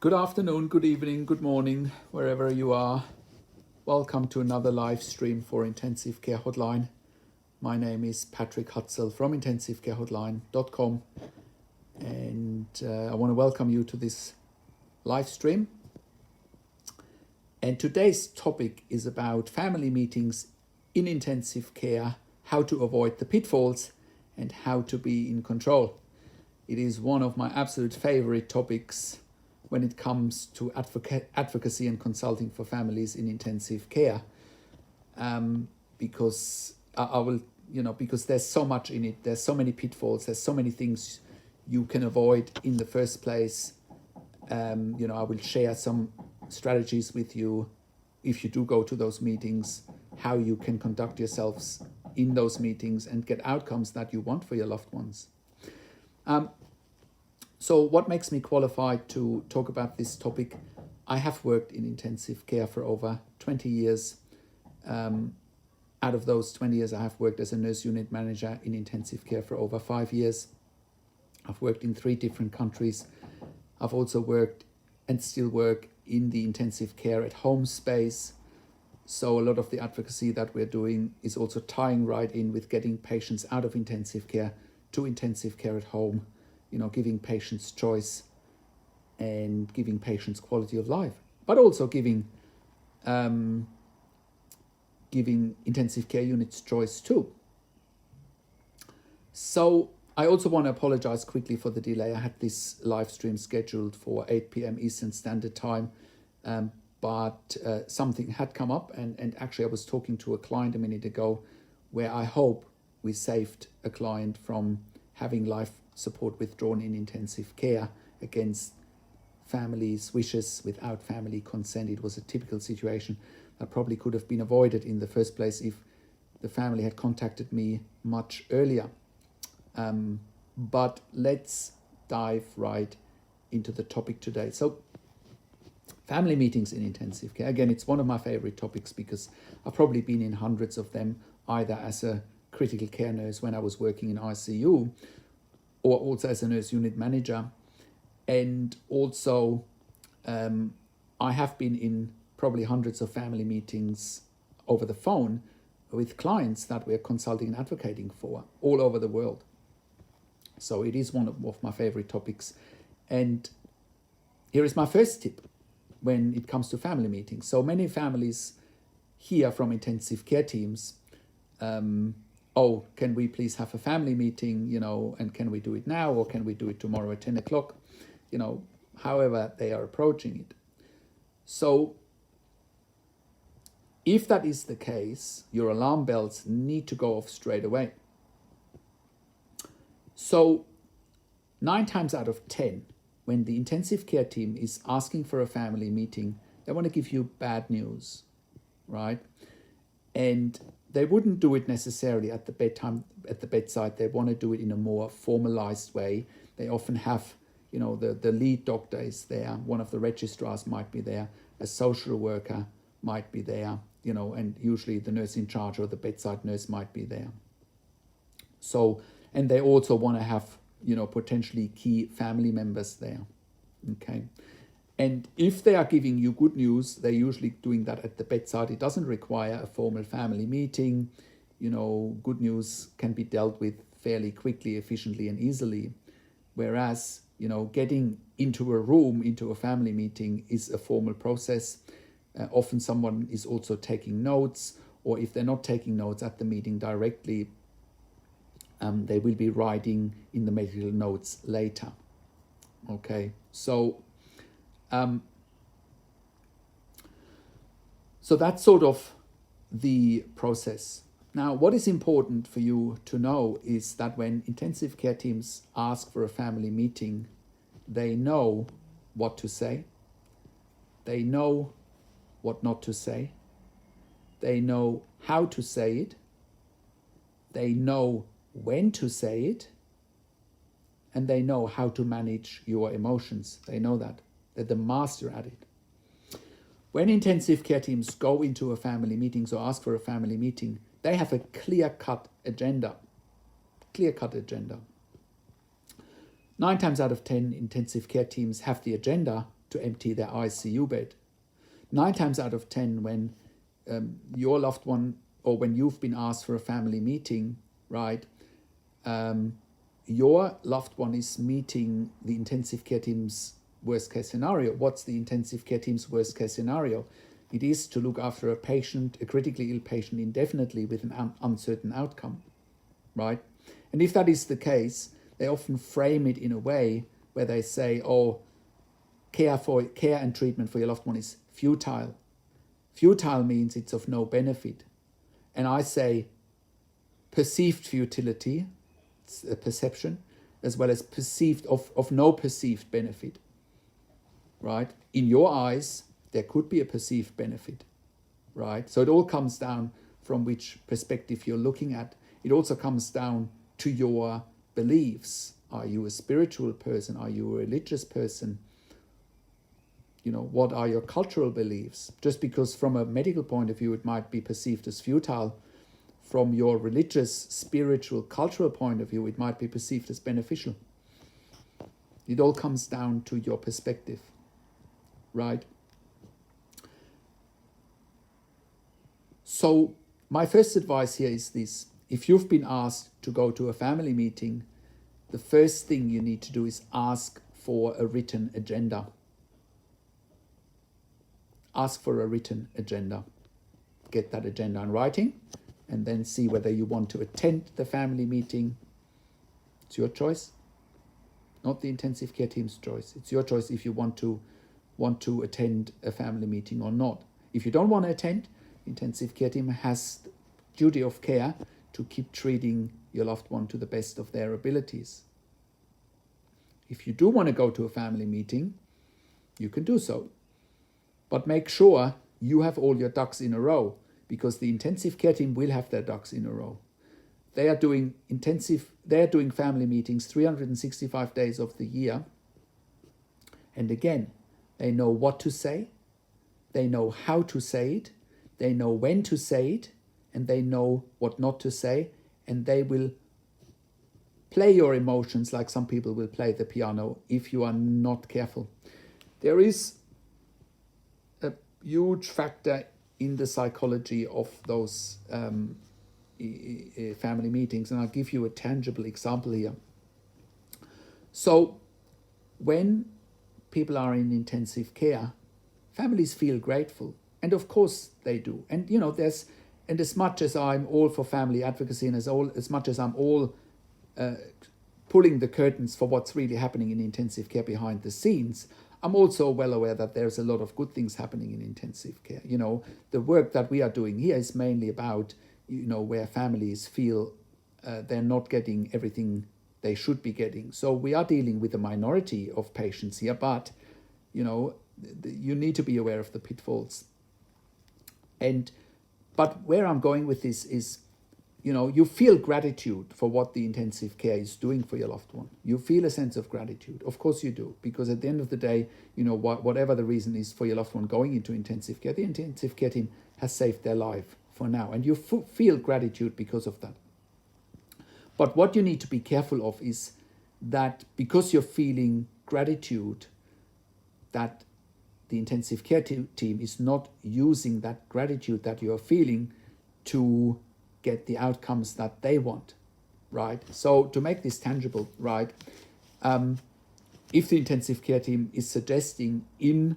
Good afternoon, good evening, good morning, wherever you are. Welcome to another live stream for Intensive Care Hotline. My name is Patrik Hutzel from intensivecarehotline.com, and I want to welcome you to this live stream. And today's topic is about family meetings in intensive care, how to avoid the pitfalls and how to be in control. It is one of my absolute favorite topics when it comes to advocacy and consulting for families in intensive care, because because there's so much in it. There's so many pitfalls. There's so many things you can avoid in the first place. I will share some strategies with you if you do go to those meetings, how you can conduct yourselves in those meetings and get outcomes that you want for your loved ones. So what makes me qualified to talk about this topic? I have worked in intensive care for over 20 years. Out of those 20 years, I have worked as a nurse unit manager in intensive care for over 5 years. I've worked in 3 different countries. I've also worked and still work in the intensive care at home space. So a lot of the advocacy that we're doing is also tying right in with getting patients out of intensive care to intensive care at home. Giving patients choice and giving patients quality of life, but also giving intensive care units choice too. So I also want to apologize quickly for the delay. I had this live stream scheduled for 8 p.m. Eastern Standard Time, but something had come up, and actually I was talking to a client a minute ago where I hope we saved a client from having life support withdrawn in intensive care against families' wishes without family consent. It was a typical situation that probably could have been avoided in the first place if the family had contacted me much earlier. But let's dive right into the topic today. So family meetings in intensive care. Again, it's one of my favorite topics because I've probably been in hundreds of them, either as a critical care nurse when I was working in ICU, or also as a nurse unit manager. And also, I have been in probably hundreds of family meetings over the phone with clients that we're consulting and advocating for all over the world. So it is one of my favorite topics. And here is my first tip when it comes to family meetings. So many families hear from intensive care teams, oh, can we please have a family meeting, and can we do it now, or can we do it tomorrow at 10 o'clock, however they are approaching it. So if that is the case, your alarm bells need to go off straight away. So 9 times out of 10, when the intensive care team is asking for a family meeting, they want to give you bad news, right? And they wouldn't do it necessarily at the bedside. They want to do it in a more formalized way. They often have, the lead doctor is there, one of the registrars might be there, a social worker might be there, and usually the nurse in charge or the bedside nurse might be there. So, and they also want to have, potentially key family members there, okay? And if they are giving you good news, they're usually doing that at the bedside. It doesn't require a formal family meeting. Good news can be dealt with fairly quickly, efficiently, and easily. Whereas, getting into a room, into a family meeting is a formal process. Often someone is also taking notes, or if they're not taking notes at the meeting directly, they will be writing in the medical notes later. Okay, so that's sort of the process. Now, what is important for you to know is that when intensive care teams ask for a family meeting, they know what to say. They know what not to say. They know how to say it. They know when to say it. And they know how to manage your emotions. They know that. They're the master at it. When intensive care teams go into a family meeting or ask for a family meeting, they have a clear-cut agenda. 9 times out of 10, intensive care teams have the agenda to empty their ICU bed. 9 times out of 10, when your loved one, or when you've been asked for a family meeting, right, your loved one is meeting the intensive care team's worst case scenario. What's the intensive care team's worst case scenario? It is to look after a patient, a critically ill patient, indefinitely with an uncertain outcome, right? And if that is the case, they often frame it in a way where they say, oh, care and treatment for your loved one is futile. Futile means it's of no benefit. And I say perceived futility, it's a perception, as well as perceived of no perceived benefit, right? In your eyes, there could be a perceived benefit, right? So it all comes down from which perspective you're looking at. It also comes down to your beliefs. Are you a spiritual person? Are you a religious person? What are your cultural beliefs? Just because from a medical point of view it might be perceived as futile, from your religious, spiritual, cultural point of view it might be perceived as beneficial. It all comes down to your perspective, right? So my first advice here is this. If you've been asked to go to a family meeting, the first thing you need to do is ask for a written agenda. Ask for a written agenda. Get that agenda in writing, and then see whether you want to attend the family meeting. It's your choice, not the intensive care team's choice. It's your choice if you want to attend a family meeting or not. If you don't want to attend, the intensive care team has the duty of care to keep treating your loved one to the best of their abilities. If you do want to go to a family meeting, you can do so. But make sure you have all your ducks in a row, because the intensive care team will have their ducks in a row. They are doing family meetings 365 days of the year. And again, they know what to say, they know how to say it, they know when to say it, and they know what not to say, and they will play your emotions like some people will play the piano if you are not careful. There is a huge factor in the psychology of those family meetings, and I'll give you a tangible example here. So when people are in intensive care, families feel grateful, and of course they do. And and as much as I'm all for family advocacy, and as much as I'm all pulling the curtains for what's really happening in intensive care behind the scenes, I'm also well aware that there's a lot of good things happening in intensive care. The work that we are doing here is mainly about, where families feel they're not getting everything they should be getting. So we are dealing with a minority of patients here, but, you need to be aware of the pitfalls. But where I'm going with this is, you feel gratitude for what the intensive care is doing for your loved one. You feel a sense of gratitude. Of course you do, because at the end of the day, whatever the reason is for your loved one going into intensive care, the intensive care team has saved their life for now. And you feel gratitude because of that. But what you need to be careful of is that because you're feeling gratitude, that the intensive care team is not using that gratitude that you're feeling to get the outcomes that they want, right? So to make this tangible, right, if the intensive care team is suggesting in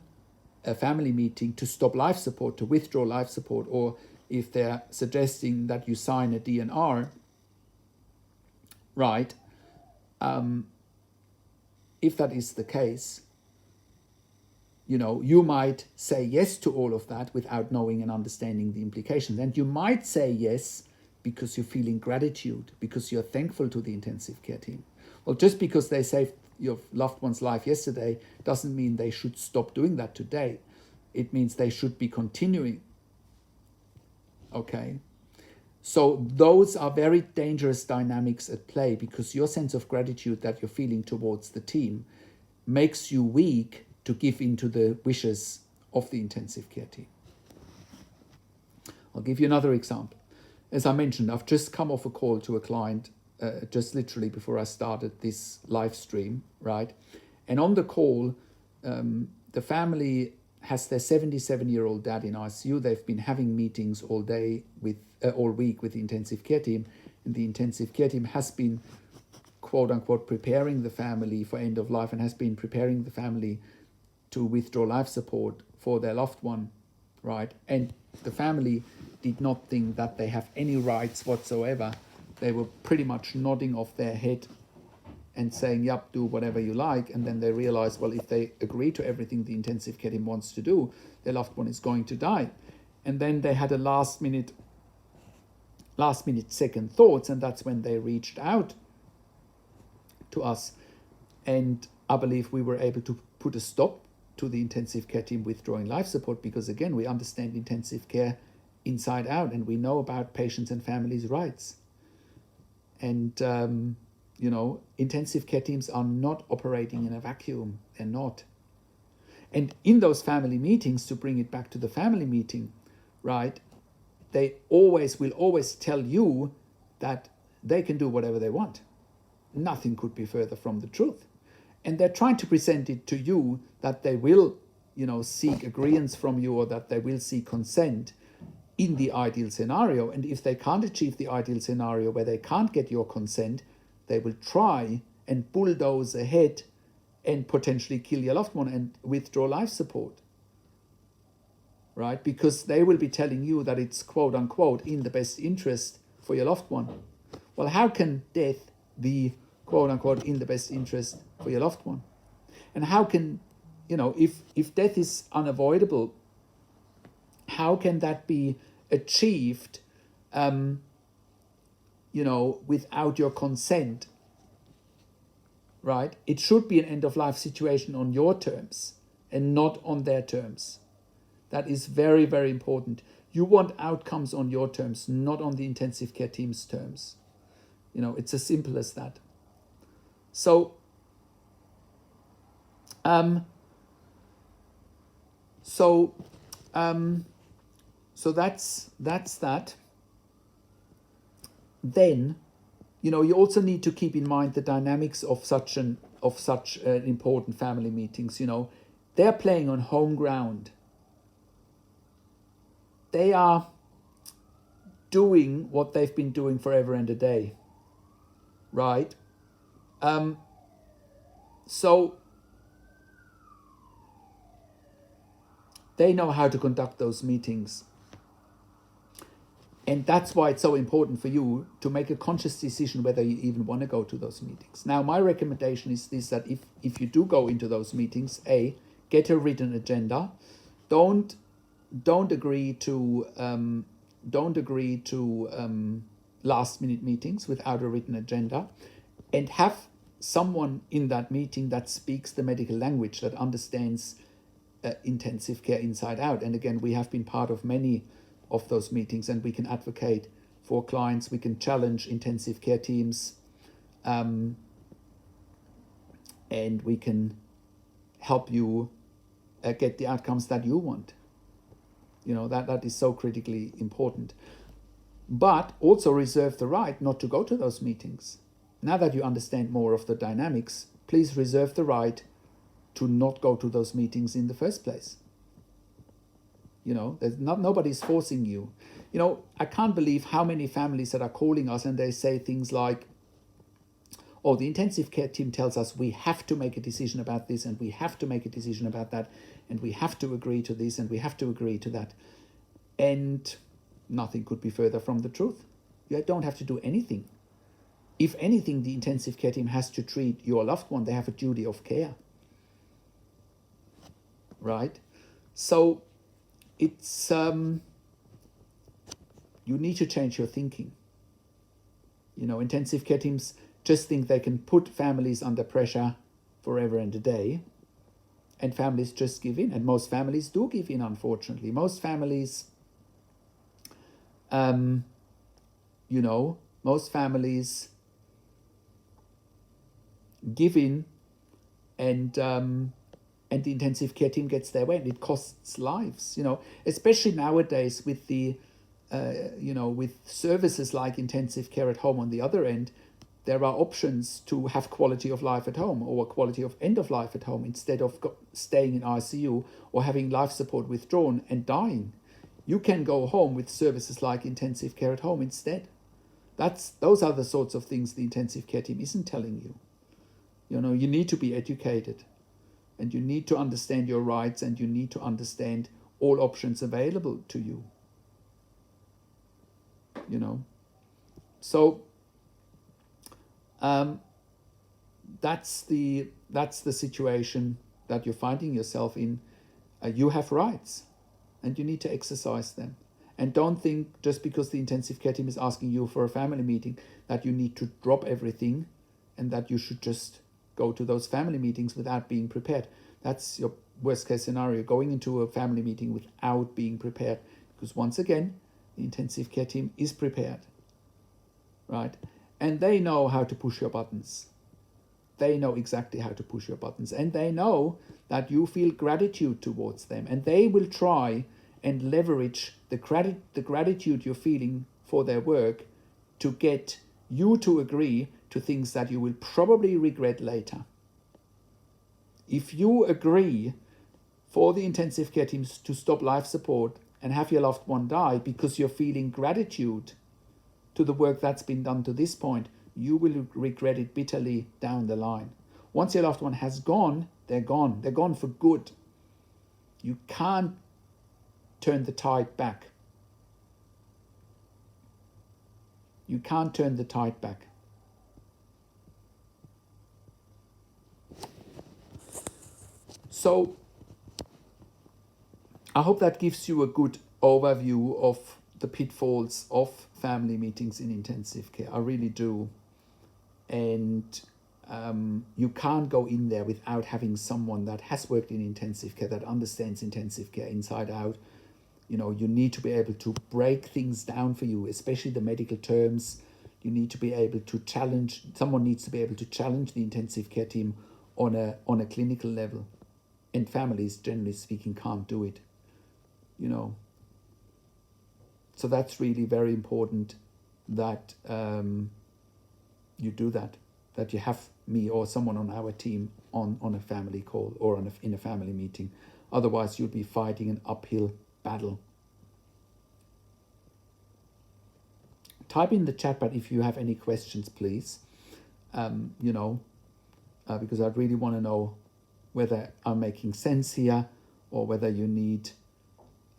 a family meeting to stop life support, to withdraw life support, or if they're suggesting that you sign a DNR, right, if that is the case, you might say yes to all of that without knowing and understanding the implications. And you might say yes because you're feeling gratitude, because you're thankful to the intensive care team. Well, just because they saved your loved one's life yesterday doesn't mean they should stop doing that today. It means they should be continuing. Okay? So those are very dangerous dynamics at play, because your sense of gratitude that you're feeling towards the team makes you weak to give in to the wishes of the intensive care team. I'll give you another example. As I mentioned, I've just come off a call to a client just literally before I started this live stream, right? And on the call, the family has their 77-year-old dad in ICU. They've been having meetings all day all week with the intensive care team, and the intensive care team has been, quote unquote, preparing the family for end of life and has been preparing the family to withdraw life support for their loved one, right? And the family did not think that they have any rights whatsoever. They were pretty much nodding off their head and saying, yep, do whatever you like. And then they realized, well, if they agree to everything the intensive care team wants to do, their loved one is going to die. And then they had a last minute second thoughts, and that's when they reached out to us. And I believe we were able to put a stop to the intensive care team withdrawing life support, because again, we understand intensive care inside out, and we know about patients and families' rights. And intensive care teams are not operating in a vacuum. They're not. And in those family meetings, to bring it back to the family meeting, right, they will always tell you that they can do whatever they want. Nothing could be further from the truth. And they're trying to present it to you that they will, seek agreement from you, or that they will seek consent in the ideal scenario. And if they can't achieve the ideal scenario where they can't get your consent, they will try and bulldoze ahead and potentially kill your loved one and withdraw life support, right? Because they will be telling you that it's, quote unquote, in the best interest for your loved one. Well, how can death be, quote unquote, in the best interest for your loved one? And how can, if death is unavoidable, how can that be achieved without your consent, right? It should be an end-of-life situation on your terms and not on their terms. That is very, very important. You want outcomes on your terms, not on the intensive care team's terms. It's as simple as that. So that's that. Then, you also need to keep in mind the dynamics of such important family meetings. They're playing on home ground. They are doing what they've been doing forever and a day, right? So they know how to conduct those meetings. And that's why it's so important for you to make a conscious decision whether you even want to go to those meetings. Now, my recommendation is this, that if you do go into those meetings, get a written agenda. Don't agree to last minute meetings without a written agenda, and have someone in that meeting that speaks the medical language, that understands intensive care inside out. And again, we have been part of many of those meetings, and we can advocate for clients. We can challenge intensive care teams, and we can help you get the outcomes that you want. That is so critically important. But also reserve the right not to go to those meetings. Now that you understand more of the dynamics, please reserve the right to not go to those meetings in the first place. There's nobody's forcing you. I can't believe how many families that are calling us and they say things like, oh, the intensive care team tells us we have to make a decision about this, and we have to make a decision about that, and we have to agree to this, and we have to agree to that. And nothing could be further from the truth. You don't have to do anything. If anything, the intensive care team has to treat your loved one. They have a duty of care, right? So it's you need to change your thinking. Intensive care teams just think they can put families under pressure forever and a day, and families just give in. And most families do give in, unfortunately. Most families, give in, and the intensive care team gets their way, and it costs lives. Especially nowadays with the with services like intensive care at home on the other end, there are options to have quality of life at home or quality of end of life at home instead of staying in ICU or having life support withdrawn and dying. You can go home with services like intensive care at home instead. Those are the sorts of things the intensive care team isn't telling you. You need to be educated, and you need to understand your rights, and you need to understand all options available to you. So that's the situation that you're finding yourself in. You have rights, and you need to exercise them. And don't think just because the intensive care team is asking you for a family meeting that you need to drop everything and that you should just go to those family meetings without being prepared. That's your worst case scenario, going into a family meeting without being prepared. Because once again, the intensive care team is prepared, right? And they know how to push your buttons. They know exactly how to push your buttons. And they know that you feel gratitude towards them. And they will try and leverage the gratitude you're feeling for their work to get you to agree to things that you will probably regret later. If you agree for the intensive care teams to stop life support and have your loved one die because you're feeling gratitude to the work that's been done to this point, you will regret it bitterly down the line. Once your loved one has gone, they're gone. They're gone for good. You can't turn the tide back. You can't turn the tide back. So I hope that gives you a good overview of the pitfalls of family meetings in intensive care. I really do. And you can't go in there without having someone that has worked in intensive care, that understands intensive care inside out. You need to be able to break things down for you, especially the medical terms. You need to be able to someone needs to be able to challenge the intensive care team on a clinical level. And families, generally speaking, can't do it. So that's really very important that you do that you have me or someone on our team on a family call or in a family meeting. Otherwise, you'll be fighting an uphill battle. Type in the chat, but if you have any questions, please, because I really want to know whether I'm making sense here or whether you need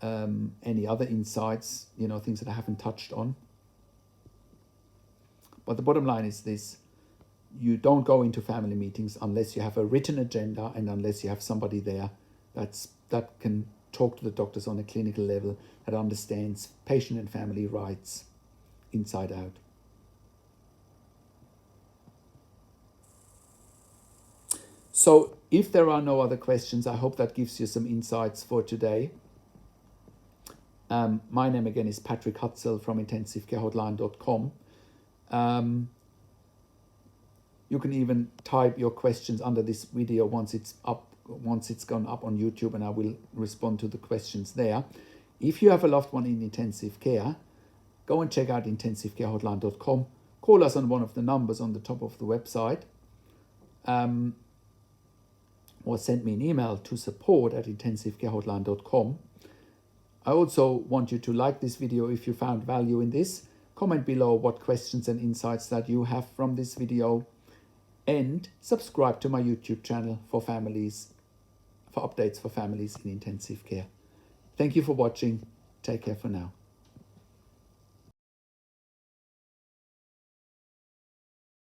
any other insights, things that I haven't touched on. But the bottom line is this: you don't go into family meetings unless you have a written agenda and unless you have somebody there that can talk to the doctors on a clinical level, that understands patient and family rights inside out. So if there are no other questions, I hope that gives you some insights for today. My name again is Patrik Hutzel from intensivecarehotline.com. You can even type your questions under this video once it's gone up on YouTube, and I will respond to the questions there. If you have a loved one in intensive care, go and check out intensivecarehotline.com. Call us on one of the numbers on the top of the website, or send me an email to support@intensivecarehotline.com. I also want you to like this video if you found value in this. Comment below what questions and insights that you have from this video, and subscribe to my YouTube channel for updates for families in intensive care. Thank you for watching. Take care for now.